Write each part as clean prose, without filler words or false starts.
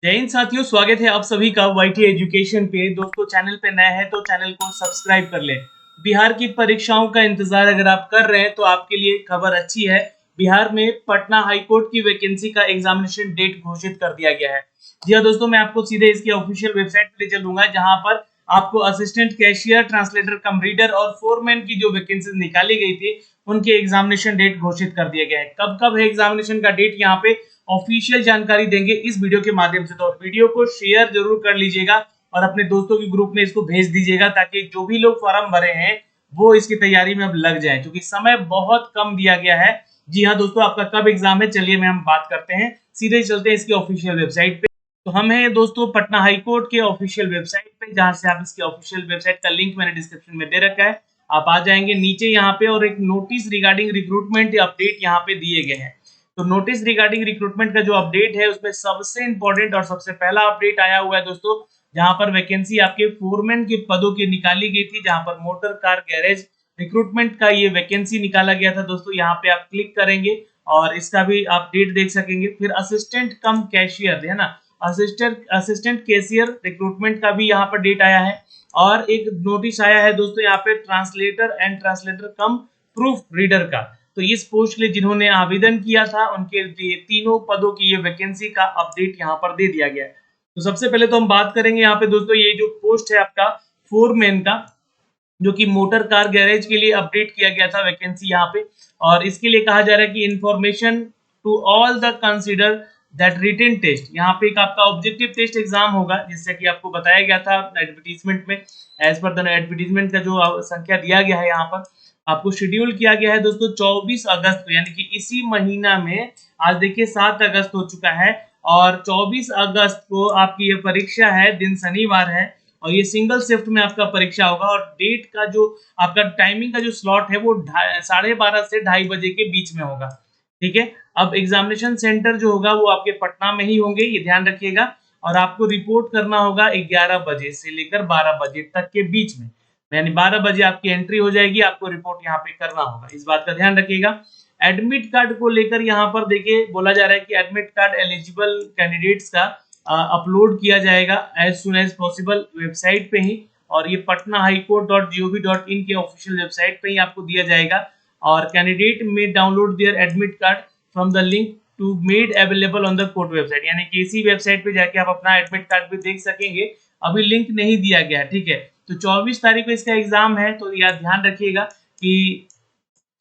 जय हिंद साथियों, स्वागत है आप सभी का वाईटी एजुकेशन पे। दोस्तों, चैनल पे नए हैं तो चैनल को सब्सक्राइब कर लें। बिहार की परीक्षाओं का इंतजार अगर आप कर रहे हैं तो आपके लिए खबर अच्छी है। बिहार में पटना हाईकोर्ट की वैकेंसी का एग्जामिनेशन डेट घोषित कर दिया गया है। जी हाँ दोस्तों, मैं आपको सीधे इसकी ऑफिशियल वेबसाइट पे ले चलूंगा, जहां पर आपको असिस्टेंट कैशियर, ट्रांसलेटर कम रीडर और फोरमैन की जो वैकेंसी निकाली गई थी उनके एग्जामिनेशन डेट घोषित कर दिया गया है। कब कब है एग्जामिनेशन का डेट, यहाँ पे ऑफिशियल जानकारी देंगे इस वीडियो के माध्यम से। तो वीडियो को शेयर जरूर कर लीजिएगा और अपने दोस्तों के ग्रुप में इसको भेज दीजिएगा, ताकि जो भी लोग फॉर्म भरे हैं वो इसकी तैयारी में अब लग जाए, क्योंकि समय बहुत कम दिया गया है। जी हाँ दोस्तों, आपका कब एग्जाम है, चलिए हम बात करते हैं। सीधे चलते हैं इसकी ऑफिशियल वेबसाइट पे। तो हम हैं दोस्तों पटना हाईकोर्ट के ऑफिशियल वेबसाइट पे, जहां से आप इसकी ऑफिशियल वेबसाइट का लिंक मैंने डिस्क्रिप्शन में दे रखा है। आप आ जाएंगे नीचे यहाँ पे, और एक नोटिस रिगार्डिंग रिक्रूटमेंट अपडेट यहाँ पे दिए गए हैं। तो नोटिस रिगार्डिंग रिक्रूटमेंट का जो अपडेट है उसमें सबसे इंपॉर्टेंट और सबसे पहला अपडेट आया हुआ है दोस्तों, जहां पर वैकेंसी आपके फोरमैन के पदों की निकाली गई थी, जहां पर मोटर कार गैरेज रिक्रूटमेंट का ये वैकेंसी निकाला गया था दोस्तों। यहाँ पे आप क्लिक करेंगे और इसका भी आप डेट देख सकेंगे। फिर असिस्टेंट कम कैशियर है ना, असिस्टेंट कैशियर रिक्रूटमेंट का भी यहाँ पर डेट आया है। और एक नोटिस आया है दोस्तों यहाँ पे translator and translator come proof reader का। तो इस पोस्ट के लिए जिन्होंने आवेदन किया था उनके लिए तीनों पदों की ये वैकेंसी का अपडेट यहाँ पर दे दिया गया है। तो सबसे पहले तो हम बात करेंगे यहाँ पे दोस्तों, ये जो पोस्ट है आपका फोरमैन का, जो कि मोटर कार गैरेज के लिए अपडेट किया गया था वैकेंसी यहाँ पे। और इसके लिए कहा जा रहा है कि information to all the consider that written test, यहाँ पे एक आपका ऑब्जेक्टिव टेस्ट एग्जाम होगा, जिससे कि आपको बताया गया था एडवर्टीजमेंट में। एज पर द एडवर्टीजमेंट का जो संख्या दिया गया है यहाँ पर आपको शेड्यूल किया गया है दोस्तों 24 अगस्त को, यानी कि इसी महीना में। आज देखिए 7 अगस्त हो चुका है और 24 अगस्त को आपकी ये परीक्षा है, दिन शनिवार है। और ये सिंगल शिफ्ट में आपका परीक्षा होगा, और डेट का जो आपका टाइमिंग का जो स्लॉट है वो 12:30 से 2:30 बजे के बीच में होगा। ठीक है। अब एग्जामिनेशन सेंटर जो होगा वो आपके पटना में ही होंगे, ये ध्यान रखिएगा। और आपको रिपोर्ट करना होगा 11 बजे से लेकर 12 बजे तक के बीच में, यानी 12 बजे आपकी एंट्री हो जाएगी, आपको रिपोर्ट यहाँ पे करना होगा, इस बात का ध्यान रखिएगा। एडमिट कार्ड को लेकर यहाँ पर देखिए बोला जा रहा है कि एडमिट कार्ड एलिजिबल कैंडिडेट्स का अपलोड किया जाएगा as soon as possible website पे ही। और ये पटना हाईकोर्ट.gov.in के ऑफिशियल वेबसाइट पे ही आपको दिया जाएगा। और candidate may download their admit card from the link to made available on the court website, यानी कि इसी वेबसाइट पे जाके आप अपना एडमिट कार्ड भी देख सकेंगे। अभी लिंक नहीं दिया गया है, ठीक है। तो 24 तारीख को इसका एग्जाम है, तो यह ध्यान रखिएगा कि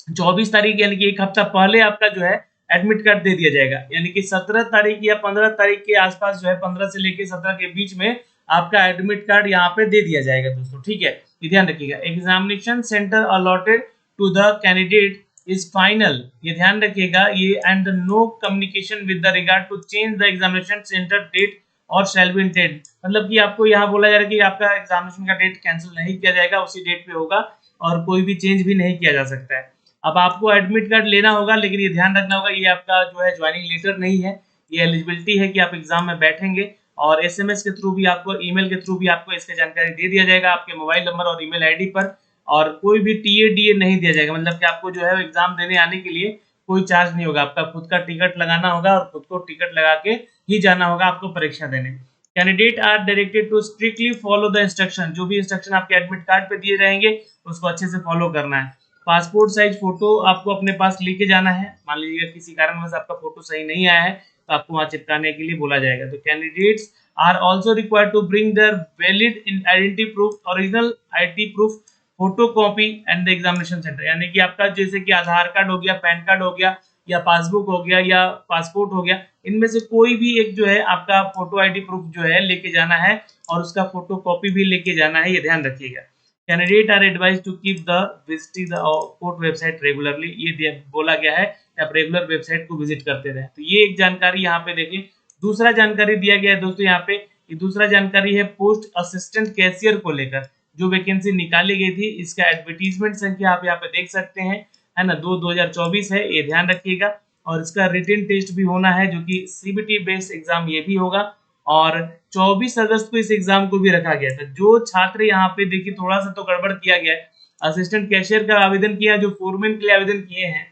24 तारीख यानी कि एक हफ्ता पहले आपका जो है एडमिट कार्ड दे दिया जाएगा, यानी कि 17 तारीख या 15 तारीख के आसपास जो है, 15 से लेकर 17 के बीच में आपका एडमिट कार्ड यहाँ पे दे दिया जाएगा दोस्तों, ठीक है। ये ध्यान रखिएगा। Examination centre allotted to the candidate is final, ये ध्यान रखिएगा ये, and no communication with the regard to change the examination centre date और शैल बी इंटेंड, मतलब कि आपको यहाँ बोला जा रहा है कि आपका एग्जामिनेशन का डेट कैंसिल नहीं किया जाएगा, उसी डेट पे होगा और कोई भी चेंज भी नहीं किया जा सकता है। अब आपको एडमिट कार्ड लेना होगा, लेकिन ये ध्यान रखना होगा ये आपका जो है ज्वाइनिंग लेटर नहीं है, ये एलिजिबिलिटी है कि आप एग्जाम में बैठेंगे। और एसएमएस के थ्रू भी आपको, ईमेल के थ्रू भी आपको इसकी जानकारी दे दिया जाएगा आपके मोबाइल नंबर और ईमेल आईडी पर। और कोई भी टीए डीए नहीं दिया जाएगा, मतलब कि आपको जो है एग्जाम देने आने के लिए कोई चार्ज नहीं होगा, आपका खुद का टिकट लगाना होगा और खुद को टिकट लगा के ही जाना होगा आपको परीक्षा देने। Candidate are directed to strictly follow the instruction, जो भी इंस्ट्रक्शन आपके एडमिट कार्ड पे दिए रहेंगे उसको अच्छे से फॉलो करना है। पासपोर्ट साइज फोटो आपको अपने पास लेके जाना है, मान लीजिए किसी कारणवश आपका फोटो सही नहीं आया है तो आपको वहां चिपकाने के लिए बोला जाएगा। तो candidates are also required to bring their valid identity proof, original ID proof, photo copy and the examination centre, यानी कि आपका जैसे कि आधार कार्ड हो गया, पैन कार्ड हो गया, या पासबुक हो गया, या पासपोर्ट हो गया, इनमें से कोई भी एक जो है आपका फोटो आईडी प्रूफ जो है लेके जाना है, और उसका फोटो कॉपी भी लेके जाना है, ये ध्यान रखिएगा। Candidate are advise to keep the visiting the court website regularly, ये बोला गया है आप रेगुलर वेबसाइट को विजिट करते रहे। तो ये एक जानकारी यहाँ पे देखिए। दूसरा जानकारी दिया गया है दोस्तों यहाँ पे, ये दूसरा जानकारी है पोस्ट असिस्टेंट कैशियर को लेकर जो वैकेंसी निकाली गई थी, इसका एडवर्टीजमेंट संख्या आप यहाँ पे देख सकते हैं, है ना, 2024 है, ये ध्यान रखिएगा। और इसका रिटन टेस्ट भी होना है, जो कि सीबीटी बेस्ड एग्जाम ये भी होगा। और 24 अगस्त को इस एग्जाम को भी रखा गया था। जो छात्र यहाँ पे देखिए थोड़ा सा तो गड़बड़ किया गया है, असिस्टेंट कैशियर का आवेदन किया, जो फोरमैन के लिए आवेदन किए हैं,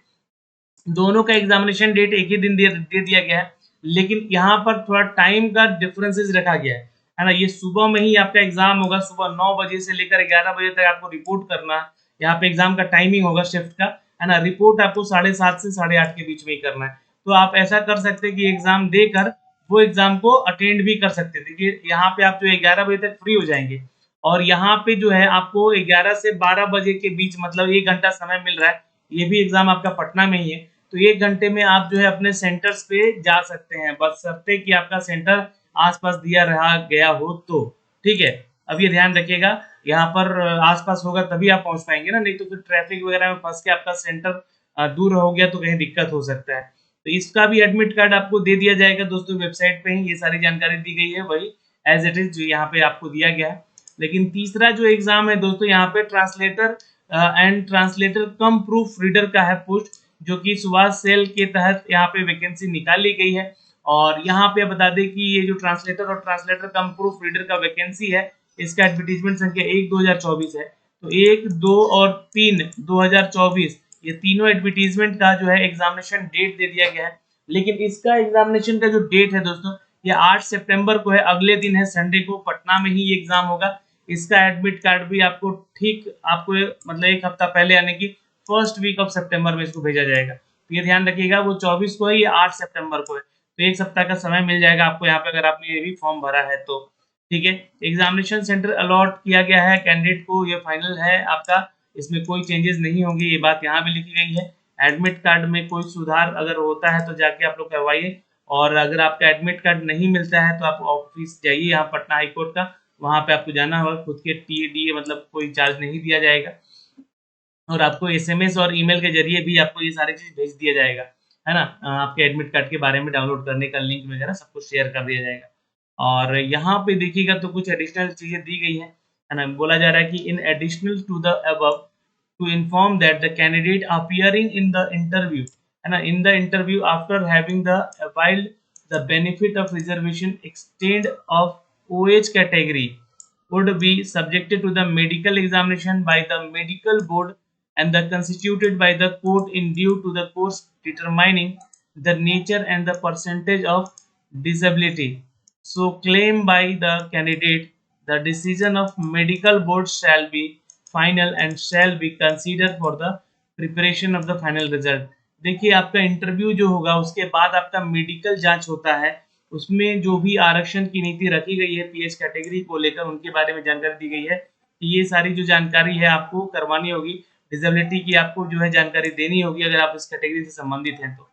दोनों का एग्जामिनेशन डेट एक ही दिन दे दिया गया है। लेकिन यहाँ पर थोड़ा टाइम का डिफरेंसेस रखा गया है ना। ये सुबह में ही आपका एग्जाम होगा, सुबह 9 बजे से लेकर 11 बजे तक आपको रिपोर्ट करना है। यहाँ पे एग्जाम का टाइमिंग होगा शिफ्ट का, है ना। रिपोर्ट आपको 7:30 से 8:30 के बीच में ही करना है। तो आप ऐसा कर सकते हैं कि एग्जाम देकर वो एग्जाम को अटेंड भी कर सकते थे कि यहाँ पे आप जो 11 बजे तक फ्री हो जाएंगे, और यहाँ पे जो है आपको 11 से 12 बजे के बीच मतलब 1 घंटा समय मिल रहा है। ये भी एग्जाम आपका पटना में ही है, तो 1 घंटे में आप जो है अपने सेंटर्स पे जा सकते हैं, बशर्ते कि आपका सेंटर आसपास दिया रहा गया हो तो। ठीक है, अब ये ध्यान रखिएगा, यहाँ पर आसपास होगा तभी आप पहुंच पाएंगे ना, नहीं तो फिर ट्रैफिक वगैरह में फंस के आपका सेंटर दूर हो गया तो कहीं दिक्कत हो सकता है। तो इसका भी एडमिट कार्ड आपको दे दिया जाएगा दोस्तों, वेबसाइट पे ही ये सारी जानकारी दी गई है, वही एज इट इज जो यहाँ पे आपको दिया गया है। लेकिन तीसरा जो एग्जाम है दोस्तों, यहाँ पे translator and translator come proof reader का है पोस्ट, जो कि सुभाष सेल के तहत यहाँ पे वैकेंसी निकाली गई है। और यहाँ पे बता दें कि ये जो ट्रांसलेटर और ट्रांसलेटर कम प्रूफ रीडर का वैकेंसी है, इसका एडवर्टीजमेंट संख्या 1/2024 है। तो 1, 2 और 3 2024 ये तीनों एडवर्टीजमेंट का जो है एग्जामिनेशन डेट दे दिया गया है। लेकिन इसका एग्जामिनेशन का जो डेट है दोस्तों, ये 8 सितंबर को है, अगले दिन है संडे को, पटना में ही ये एग्जाम होगा। इसका एडमिट कार्ड भी आपको आपको मतलब 1 हफ्ता पहले यानी कि फर्स्ट वीक ऑफ सितंबर में इसको भेजा जाएगा। तो ये ध्यान रखिएगा, वो 24 को है, ये 8 सितंबर को है, तो 1 सप्ताह का समय मिल जाएगा आपको यहाँ पे अगर आपने ये भी फॉर्म भरा है तो। ठीक है, एग्जामिनेशन सेंटर अलॉट किया गया है कैंडिडेट को, ये फाइनल है आपका, इसमें कोई चेंजेस नहीं होंगे, ये बात यहाँ भी लिखी गई है। एडमिट कार्ड में कोई सुधार अगर होता है तो जाके आप लोग करवाइए, और अगर आपका एडमिट कार्ड नहीं मिलता है तो आप ऑफिस जाइए यहाँ पटना हाई कोर्ट का, वहाँ पे आपको जाना होगा, खुद के टीए मतलब कोई चार्ज नहीं दिया जाएगा, और आपको एसएमएस और ईमेल के जरिए भी आपको ये सारी चीज भेज दिया जाएगा, है ना। आपके एडमिट कार्ड के बारे में डाउनलोड करने का लिंक वगैरह सब कुछ शेयर कर दिया जाएगा। और यहाँ पे देखिएगा तो कुछ एडिशनल चीजें दी गई है ना। बोला जा रहा है कि in additional to the above to inform that the candidate appearing in the interview and in the interview after having the filed the benefit of reservation extent of OH category would be subjected to the medical examination by the medical board and the constituted by the court in due to the course determining the nature and the percentage of disability so claimed by the candidate. The decision of medical board shall be final and shall be consider for the preparation of the final result. देखिए, आपका interview जो होगा उसके बाद आपका medical जांच होता है, उसमें जो भी आरक्षण की नीति रखी गई है पीएच कैटेगरी को लेकर उनके बारे में जानकारी दी गई है कि ये सारी जो जानकारी है आपको करवानी होगी, डिसेबिलिटी की आपको जो है जानकारी देनी होगी अगर आप इस कैटेगरी से संबंधित हैं तो।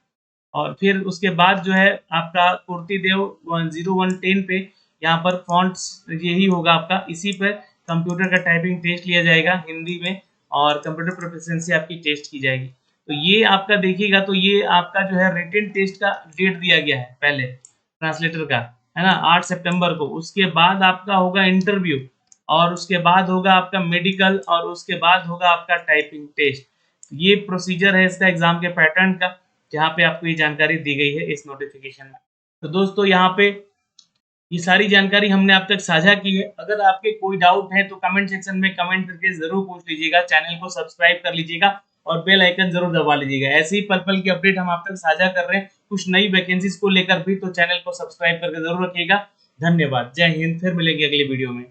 और फिर उसके बाद जो है आपका कुर्ती देव 0110 पे यहाँ पर फॉन्ट्स यही होगा आपका, इसी पर कंप्यूटर का टाइपिंग टेस्ट लिया जाएगा हिंदी में, और कंप्यूटर प्रोफिशिएंसी आपकी टेस्ट की जाएगी। तो ये आपका देखिएगा तो ये आपका जो है रिटन टेस्ट का डेट दिया गया है पहले ट्रांसलेटर का, है ना, 8 सितंबर को। उसके बाद आपका होगा इंटरव्यू, और उसके बाद होगा आपका मेडिकल, और उसके बाद होगा आपका टाइपिंग टेस्ट। ये प्रोसीजर है इसका एग्जाम के पैटर्न का, जहाँ पे आपको ये जानकारी दी गई है इस नोटिफिकेशन में। तो दोस्तों यहाँ पे ये सारी जानकारी हमने आप तक साझा की है। अगर आपके कोई डाउट है तो कमेंट सेक्शन में कमेंट करके जरूर पूछ लीजिएगा, चैनल को सब्सक्राइब कर लीजिएगा और बेल आइकन जरूर दबा लीजिएगा। ऐसे ही पल पल की अपडेट हम आप तक साझा कर रहे हैं कुछ नई वैकेंसीज को लेकर भी, तो चैनल को सब्सक्राइब करके जरूर रखिएगा। धन्यवाद, जय हिंद, फिर मिलेंगे अगले वीडियो में।